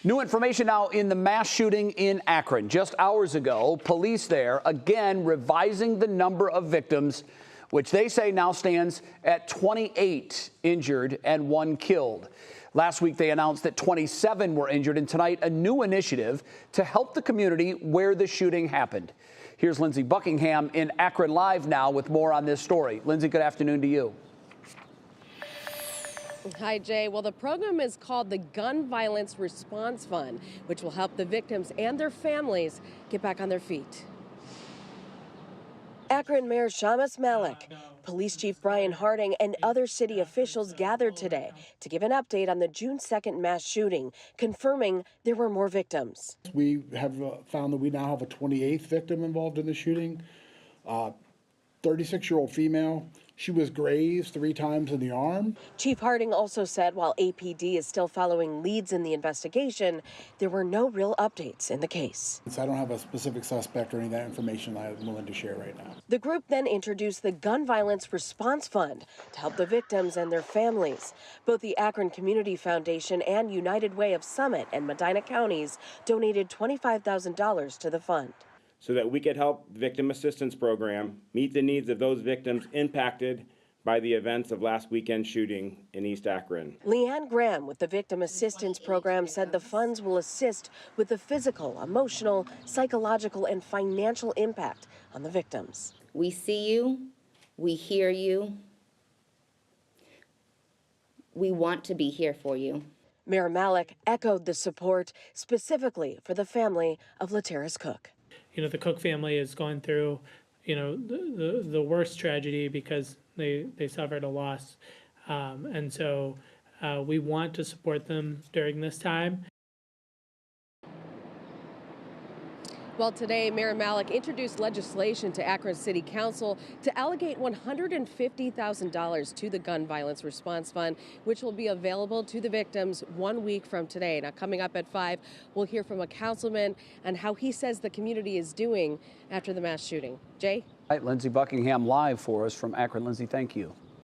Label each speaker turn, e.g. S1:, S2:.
S1: New information now in the mass shooting in Akron. Just hours ago, police there again revising the number of victims, which they say now stands at 28 injured and 1 killed. Last week, they announced that 27 were injured, and tonight, a new initiative to help the community where the shooting happened. Here's Lindsay Buckingham in Akron Live now with more on this story. Lindsay, good afternoon to you.
S2: Hi, Jay. Well, the program is called the Gun Violence Response Fund, which will help the victims and their families get back on their feet. Akron Mayor Shammas Malik, Police Chief Brian Harding, and other city officials gathered today to give an update on the June 2nd mass shooting, confirming there were more victims.
S3: We have found that we now have a 28th victim involved in the shooting, 36-year-old female. She was grazed 3 times in the arm.
S2: Chief Harding also said while APD is still following leads in the investigation, there were no real updates in the case.
S3: I don't have a specific suspect or any of that information I'm willing to share right now.
S2: The group then introduced the Gun Violence Response Fund to help the victims and their families. Both the Akron Community Foundation and United Way of Summit and Medina counties donated $25,000 to the fund,
S4: so that we could help the Victim Assistance Program meet the needs of those victims impacted by the events of last weekend's shooting in East Akron.
S2: Leanne Graham with the Victim Assistance Program said the funds will assist with the physical, emotional, psychological, and financial impact on the victims.
S5: We see you, we hear you, we want to be here for you.
S2: Mayor Malik echoed the support specifically for the family of Lateris Cook.
S6: You know, the Cook family is going through, you know, the worst tragedy because they suffered a loss. And so we want to support them during this time. Well, today, Mayor Malik introduced legislation to Akron City Council to allocate $150,000 to the Gun Violence Response Fund, which will be available to the victims 1 week from today. Now, coming up at 5, we'll hear from a councilman and how he says the community is doing after the mass shooting. Jay?
S1: All right, Lindsay Buckingham live for us from Akron. Lindsay, thank you.